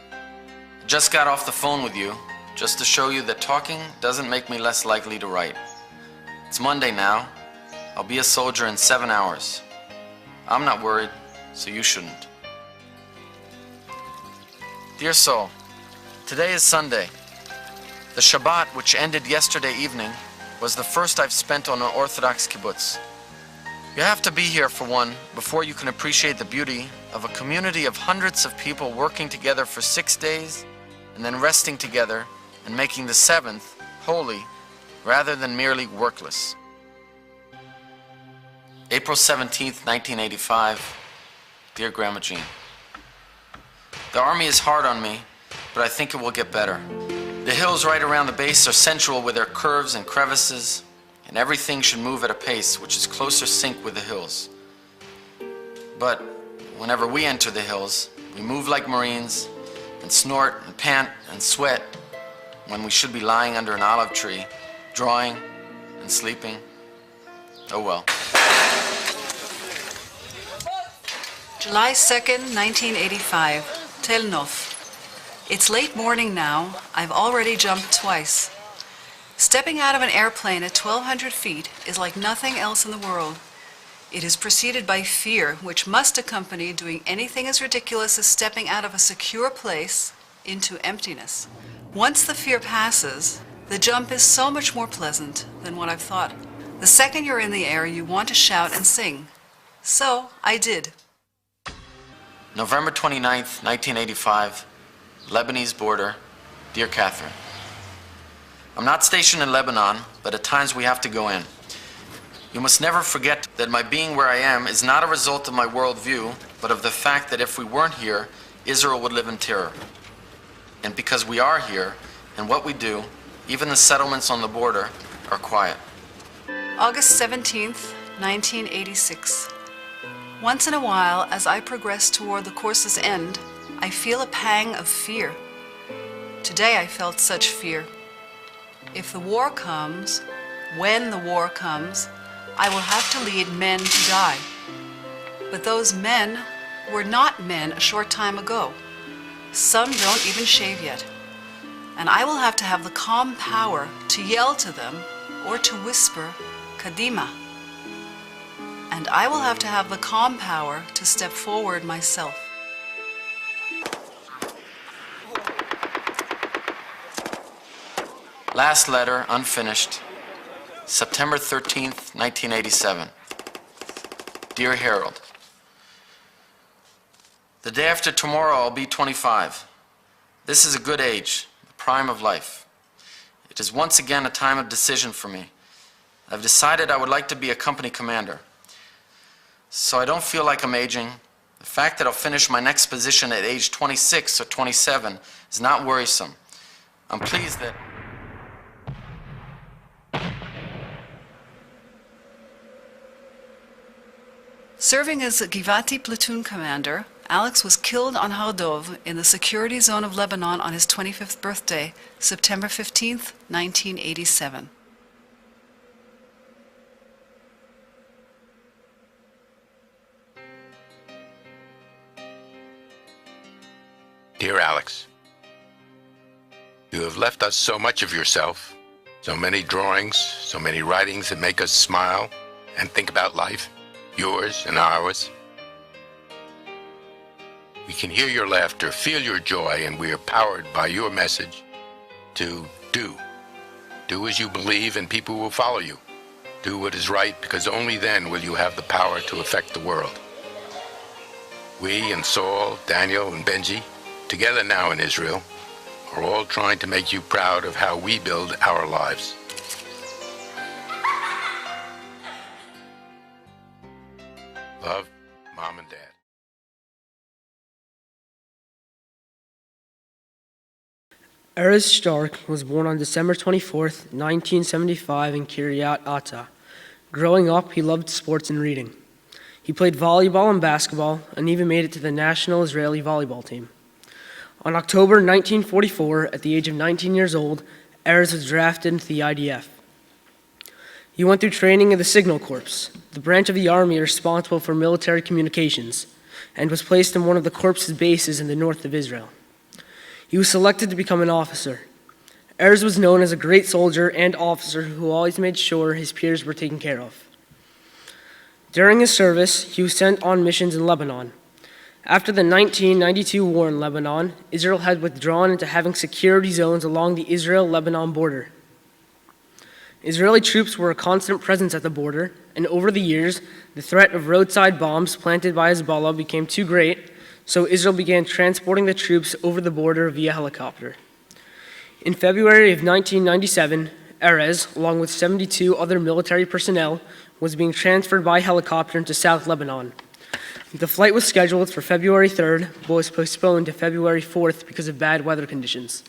Speaker 3: I just got off the phone with you just to show you that talking doesn't make me less likely to write. It's Monday now. I'll be a soldier in 7 hours. I'm not worried, so you shouldn't. Dear soul, today is Sunday. The Shabbat, which ended yesterday evening, was the first I've spent on an Orthodox kibbutz. You have to be here for one before you can appreciate the beauty of a community of hundreds of people working together for 6 days and then resting together and making the seventh holy rather than merely workless. April 17th, 1985. Dear Grandma Jean, the Army is hard on me, but I think it will get better. The hills right around the base are sensual with their curves and crevices, and everything should move at a pace which is closer sync with the hills. But whenever we enter the hills, we move like Marines and snort and pant and sweat when we should be lying under an olive tree, drawing and sleeping. Oh well.
Speaker 4: July 2nd, 1985, Tel Nof. It's late morning now. I've already jumped twice. Stepping out of an airplane at 1,200 feet is like nothing else in the world. It is preceded by fear, which must accompany doing anything as ridiculous as stepping out of a secure place into emptiness. Once the fear passes, the jump is so much more pleasant than what I've thought. The second you're in the air, you want to shout and sing. So I did.
Speaker 3: November 29th, 1985, Lebanese border. Dear Catherine, I'm not stationed in Lebanon, but at times we have to go in. You must never forget that my being where I am is not a result of my worldview, but of the fact that if we weren't here, Israel would live in terror. And because we are here, and what we do, even the settlements on the border are quiet.
Speaker 4: August 17th, 1986. Once in a while, as I progress toward the course's end, I feel a pang of fear. Today I felt such fear. If the war comes, when the war comes, I will have to lead men to die. But those men were not men a short time ago. Some don't even shave yet. And I will have to have the calm power to yell to them or to whisper, Kadima. And I will have to have the calm power to step forward myself.
Speaker 3: Last letter, unfinished, September 13th, 1987. Dear Harold, the day after tomorrow I'll be 25. This is a good age, the prime of life. It is once again a time of decision for me. I've decided I would like to be a company commander. So I don't feel like I'm aging. The fact that I'll finish my next position at age 26 or 27 is not worrisome. I'm pleased that...
Speaker 4: Serving as a Givati platoon commander, Alex was killed on Har Dov in the security zone of Lebanon on his 25th birthday, September 15th, 1987.
Speaker 9: Dear Alex, you have left us so much of yourself, so many drawings, so many writings that make us smile and think about life, yours and ours. We can hear your laughter, feel your joy, and we are powered by your message to do. Do as you believe and people will follow you. Do what is right, because only then will you have the power to affect the world. We and Saul, Daniel, and Benji, together now in Israel, are all trying to make you proud of how we build our lives. Love, Mom and Dad.
Speaker 18: Erez Stark was born on December 24th, 1975 in Kiryat Ata. Growing up, he loved sports and reading. He played volleyball and basketball and even made it to the national Israeli volleyball team. On October 1944, at the age of 19 years old, Erez was drafted into the IDF. He went through training in the Signal Corps, the branch of the Army responsible for military communications, and was placed in one of the Corps' bases in the north of Israel. He was selected to become an officer. Erez was known as a great soldier and officer who always made sure his peers were taken care of. During his service, he was sent on missions in Lebanon. After the 1992 war in Lebanon, Israel had withdrawn into having security zones along the Israel-Lebanon border. Israeli troops were a constant presence at the border, and over the years, the threat of roadside bombs planted by Hezbollah became too great, so Israel began transporting the troops over the border via helicopter. In February of 1997, Erez, along with 72 other military personnel, was being transferred by helicopter into South Lebanon. The flight was scheduled for February 3rd, but was postponed to February 4th because of bad weather conditions.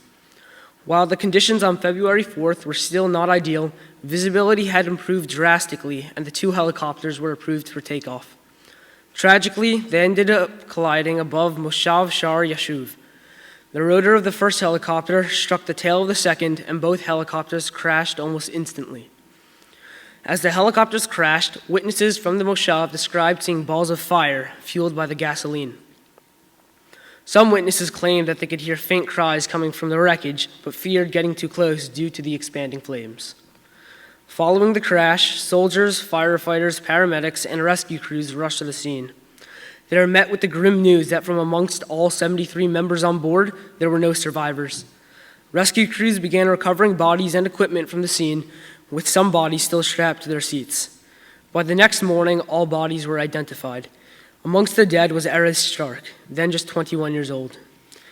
Speaker 18: While the conditions on February 4th were still not ideal, visibility had improved drastically and the two helicopters were approved for takeoff. Tragically, they ended up colliding above Moshav Shar Yashuv. The rotor of the first helicopter struck the tail of the second, and both helicopters crashed almost instantly. As the helicopters crashed, witnesses from the Moshav described seeing balls of fire fueled by the gasoline. Some witnesses claimed that they could hear faint cries coming from the wreckage, but feared getting too close due to the expanding flames. Following the crash, soldiers, firefighters, paramedics, and rescue crews rushed to the scene. They were met with the grim news that from amongst all 73 members on board, there were no survivors. Rescue crews began recovering bodies and equipment from the scene, with some bodies still strapped to their seats. By the next morning, all bodies were identified. Amongst the dead was Erez Stark, then just 21 years old.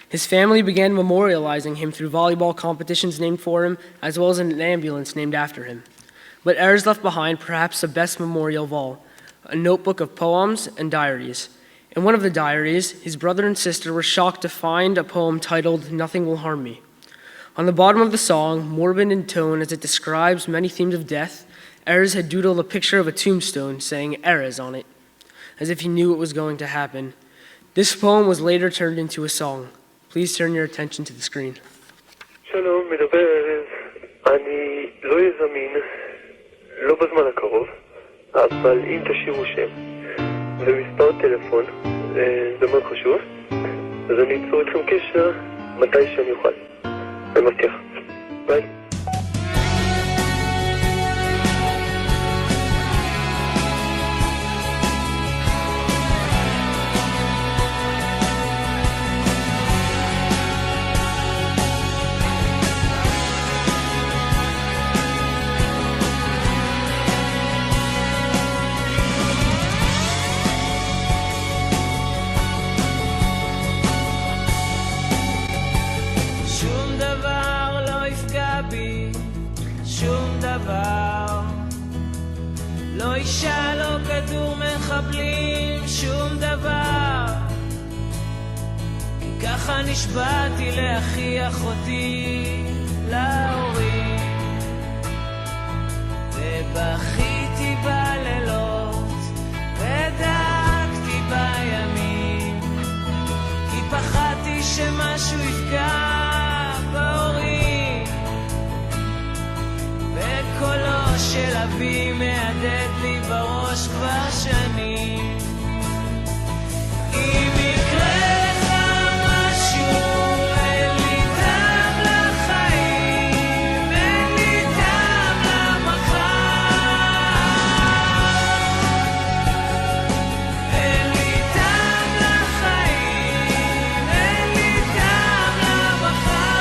Speaker 18: His family began memorializing him through volleyball competitions named for him, as well as an ambulance named after him. But Erez left behind perhaps the best memorial of all, a notebook of poems and diaries. In one of the diaries, his brother and sister were shocked to find a poem titled "Nothing Will Harm Me." On the bottom of the song, morbid in tone as it describes many themes of death, Erez had doodled a picture of a tombstone saying Erez on it, as if he knew it was going to happen. This poem was later turned into a song. Please turn your attention to the screen.
Speaker 10: שלום, מדבר ארז. אני לא יזמין, לא בזמן הקרוב, אבל אם תשאירו שם ומספר טלפון, זה מאוד חשוב, אז אני אצור איתכם קשר מתי שאני אוכל. אני מבטיח. ביי.
Speaker 14: לא אישה, לא כדור מחבלים, שום דבר. כי ככה נשבעתי לאחי אחותי, להורים. ובכיתי בלילות, ודאגתי בימים, כי פחדתי שמשהו יפגע בהורים. וקולו של אבי מהדהד לי בראש כבר שנים. אם יקרה לך משהו, אין לי טעם לחיים, אין לי טעם למחר. אין לי טעם לחיים, אין לי טעם למחר.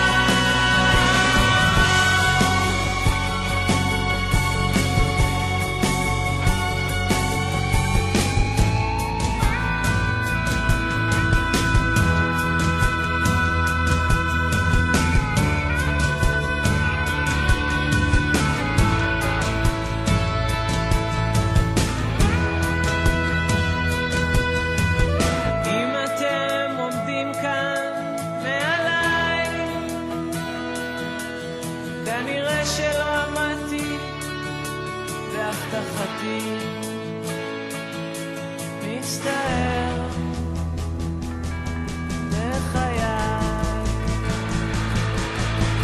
Speaker 14: מצטער בחיי,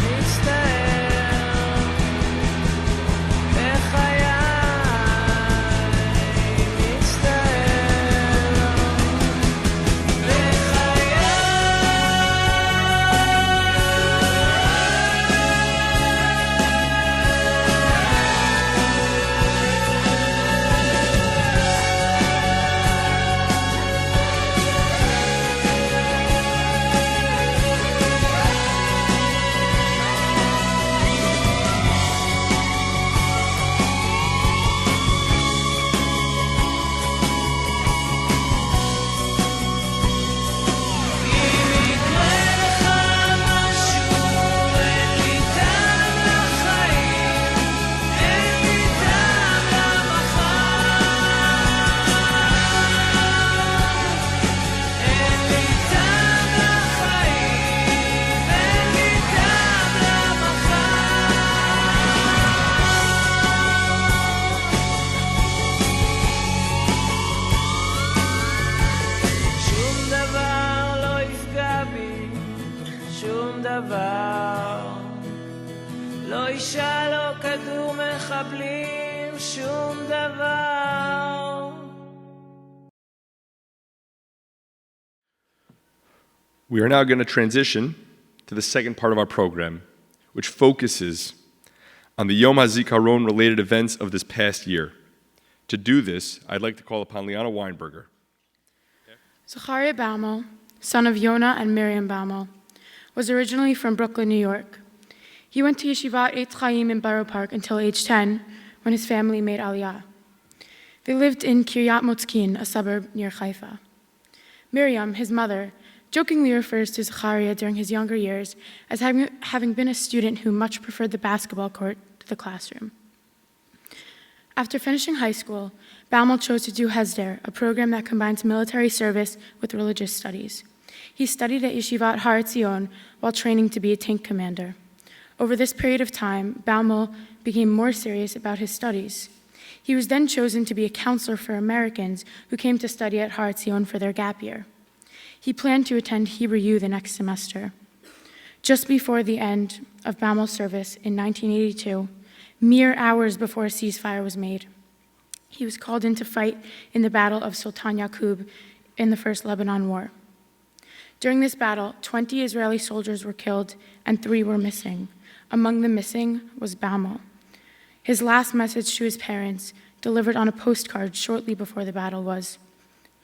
Speaker 14: מצטער בחיי, מצטער בחיי. לא אישה, לא כדור מחבלים, שום דבר.
Speaker 1: We are now going to transition to the second part of our program, which focuses on the Yom HaZikaron related events of this past year. To do this, I'd like to call upon Liana Weinberger.
Speaker 15: Zechariah Baumel, son of Yonah and Miriam Baumel, was originally from Brooklyn, New York. He went to Yeshivat Eitz Chaim in Borough Park until age 10, when his family made Aliyah. They lived in Kiryat Motzkin, a suburb near Haifa. Miriam, his mother, jokingly refers to Zechariah during his younger years as having been a student who much preferred the basketball court to the classroom. After finishing high school, Baumel chose to do Hesder, a program that combines military service with religious studies. He studied at Yeshivat Har Etzion while training to be a tank commander. Over this period of time, Baumel became more serious about his studies. He was then chosen to be a counselor for Americans who came to study at Har Etzion for their gap year. He planned to attend Hebrew U the next semester. Just before the end of Baumel's service in 1982, mere hours before a ceasefire was made, he was called in to fight in the Battle of Sultan Yaqub in the First Lebanon War. During this battle, 20 Israeli soldiers were killed and 3 were missing. Among the missing was Baumel. His last message to his parents, delivered on a postcard shortly before the battle, was,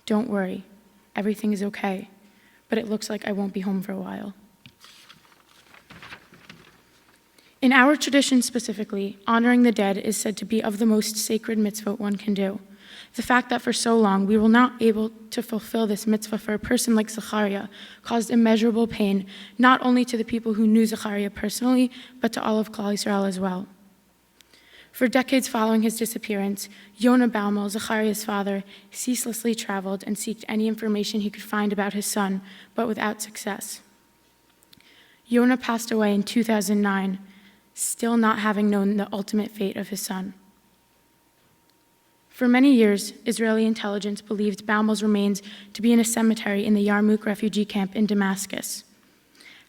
Speaker 15: "Don't worry, everything is okay, but it looks like I won't be home for a while." In our tradition specifically, honoring the dead is said to be of the most sacred mitzvot one can do. The fact that for so long we were not able to fulfill this mitzvah for a person like Zechariah caused immeasurable pain, not only to the people who knew Zechariah personally, but to all of Klal Yisrael as well. For decades following his disappearance, Yonah Baumel, Zechariah's father, ceaselessly traveled and sought any information he could find about his son, but without success. Yonah passed away in 2009, still not having known the ultimate fate of his son. For many years, Israeli intelligence believed Baumel's remains to be in a cemetery in the Yarmouk refugee camp in Damascus.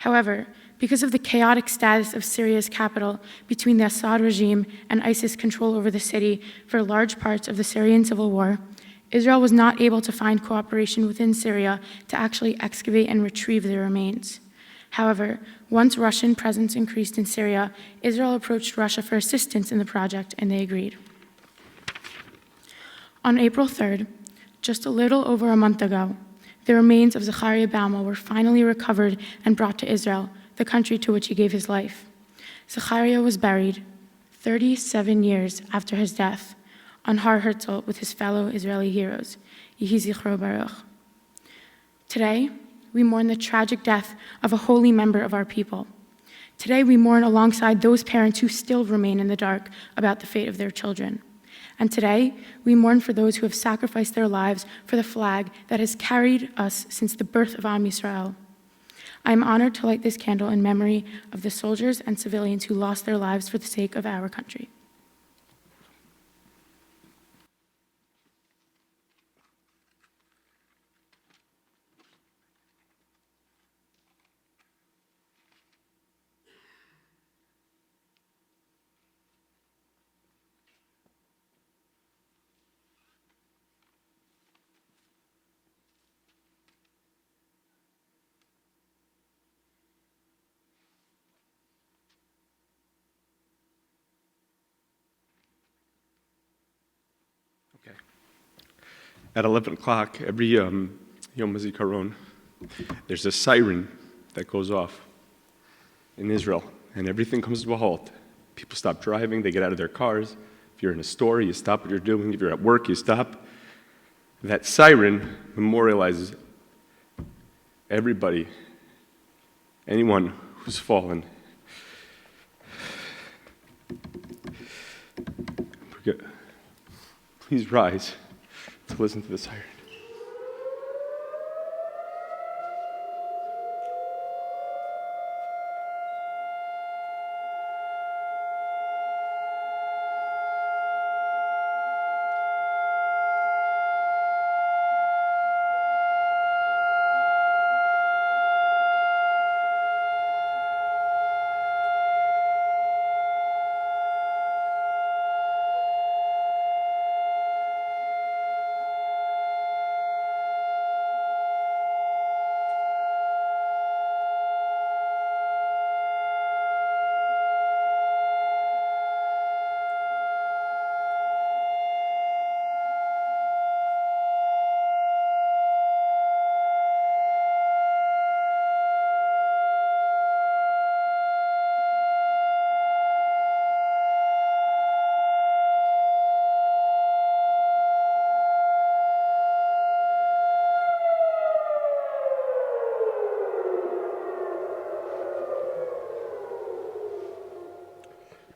Speaker 15: However, because of the chaotic status of Syria's capital between the Assad regime and ISIS control over the city for large parts of the Syrian civil war, Israel was not able to find cooperation within Syria to actually excavate and retrieve the remains. However, once Russian presence increased in Syria, Israel approached Russia for assistance in the project, and they agreed. On April 3rd, just a little over a month ago, the remains of Zechariah Baumel were finally recovered and brought to Israel, the country to which he gave his life. Zechariah was buried 37 years after his death on Har Herzl with his fellow Israeli heroes, Yehi Zichro Baruch. Today, we mourn the tragic death of a holy member of our people. Today, we mourn alongside those parents who still remain in the dark about the fate of their children. And today, we mourn for those who have sacrificed their lives for the flag that has carried us since the birth of Am Yisrael. I am honored to light this candle in memory of the soldiers and civilians who lost their lives for the sake of our country.
Speaker 1: At 11 o'clock, every Yom HaZikaron, there's a siren that goes off in Israel, and everything comes to a halt. People stop driving, they get out of their cars. If you're in a store, you stop what you're doing. If you're at work, you stop. That siren memorializes everybody, anyone who's fallen. Please rise to listen to the siren.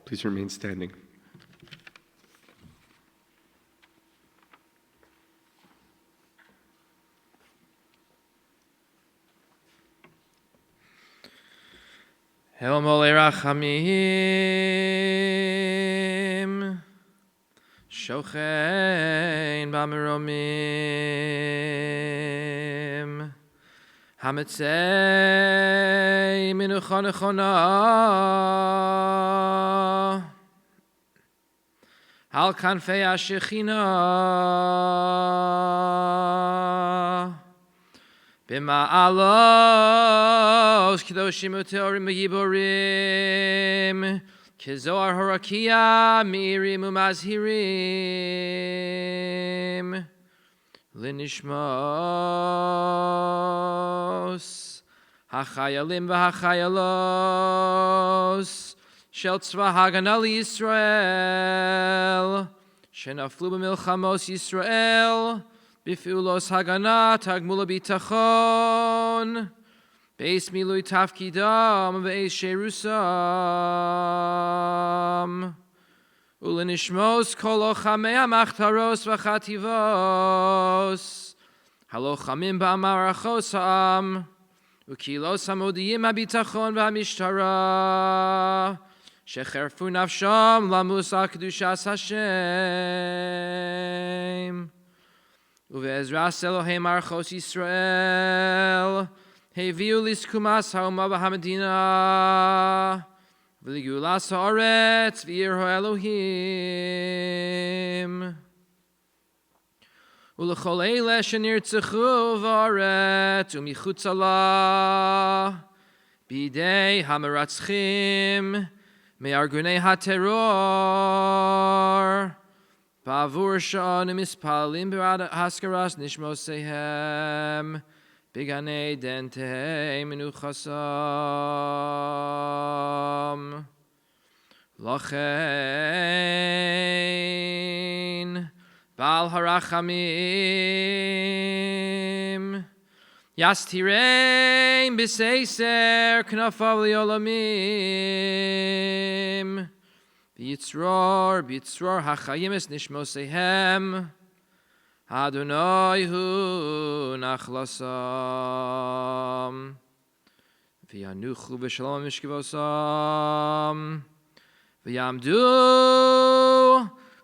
Speaker 1: Please remain standing.
Speaker 19: El Molei Rachamim Shochein Bameromim Hametzei Minucha Nechona Al Kanfei HaShechina B'ma'alos Kedoshim Uteorim V'Yiborim Kezoar Horakia Mirim Umazhirim Linishmos Hachayalim V'Hachayalos Shel Tzva Hagana Yisrael Shenaflu B'Milchamos Yisrael Bifulos Hagana Tagmula Bitachon Beis Milui Tafkidam Beis Sherusam Ulenishmos Kol Lochamei Amachtaros V'Chativos Halochamim Ba'amarachos Ha'am Ukilos Hamodiyim HaBitachon V'Hamishtarah Shecherfu Nafsham Lamus HaKedushas Hashem Uve'ezras Elohim Archos Yisrael Heviu Liskumas Ha'uma B'Hamedina V'Ligulas Ha'aretz V'Yirho Elohim U'Lechol Eile Shenirtzechu V'Aretz U'Michutz Allah Bidei Hameratzchim Me'argunei HaTeror Bavur Sha'anim Mispalim B'Rad Haskaras Nishmosehem Biganei Dentei Menuchasam Lachein Baal Harachamim Yastirein B'Seiser Knafav Liolamim B'Yitzror Hachayim Es Nishmosehem Adonai Hu Nachlasam V'Yanuchu B'Shalom Mishkivosam V'Yamdu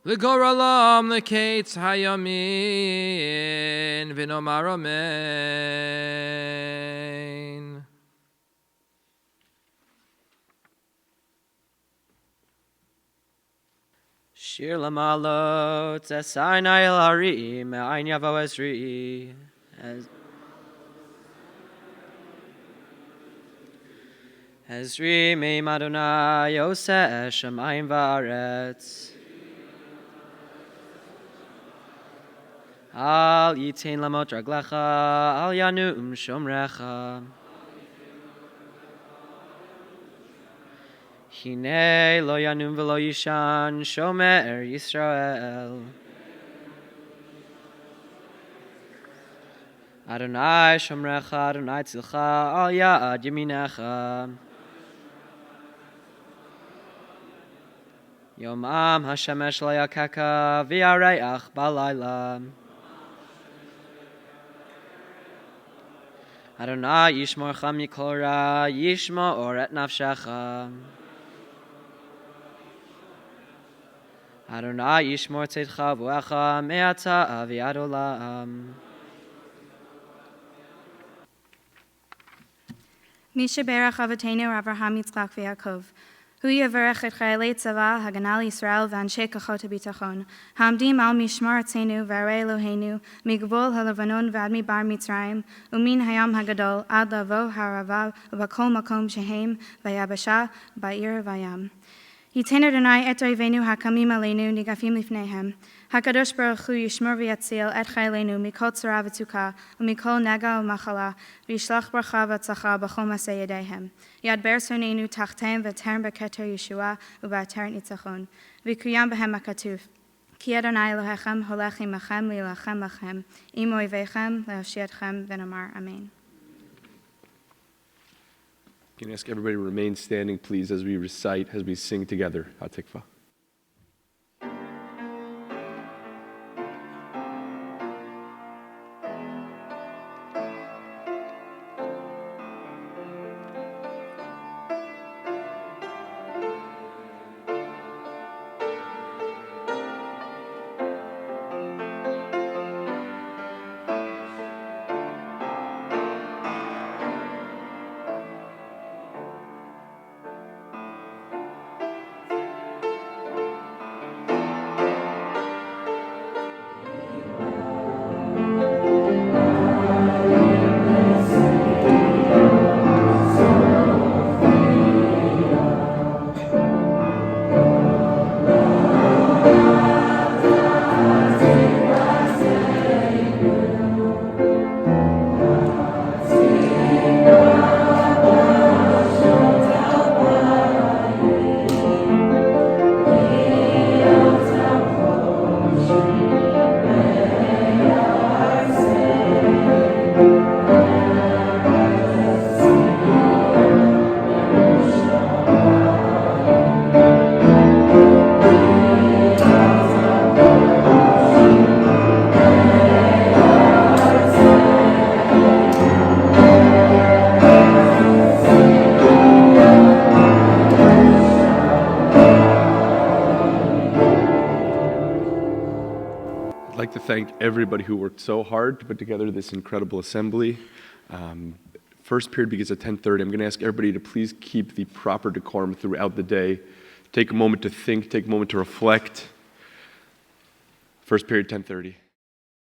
Speaker 19: L'Goralam L'Kates Hayamin V'Nomar Amen.
Speaker 20: Shir Lamalot Esainai El Harim Me'ain Yavo Ezri Ezri Me'im Adonai Yoseh Shemayim Va'aretz Al Yitain Lamot Raglecha Al Yanum Shomrecha Hine lo yanum v'lo yishan shomer Yisrael. Adonai shomrecha, Adonai tzilcha, al yad yaminecha. Yomam hashemesh lo yakaka, v'yareach balayla. Adonai yishmorcha mikol ra, yishmor et nafshecha. Adonai yishmor tzedcha v'echa me'ata v'yad olam.
Speaker 21: Misha berach avotenu Avraham Yitzchak v'Yaakov. Hu yavarech et chayalei tzava haganal Yisrael v'anshei kachot habitachon. Hamdim al mishmar tzenu v'arei Eloheinu migvol ha'levanon v'ad mibar Mitzrayim umin hayam hagadol ad lavo harava v'bakol makom shehem v'yabasha ba'ir v'yam. Yitain Adonai et oivenu hakamim aleinu nigafim lifnehem. Hakadosh Baruch Hu yishmor v'yatzil et chayleinu mikol tzara v'tzukah umikol nega u'machala v'yishlach bracha v'tzacha b'chol masei yedehem. Yadber sonenu tachtem v'tern b'keter Yeshua u'b'ater nitzachon. V'kuyam b'hem hakatuf. Ki Adonai Elohechem holech imachem li'ilachem lachem im oivechem le'oshietchem v'namar amen.
Speaker 1: Can I ask everybody to remain standing, please, as we recite, as we sing together, Hatikva. I'd like to thank everybody who worked so hard to put together this incredible assembly. First period begins at 10:30. I'm going to ask everybody to please keep the proper decorum throughout the day. Take a moment to think, take a moment to reflect. First period, 10:30.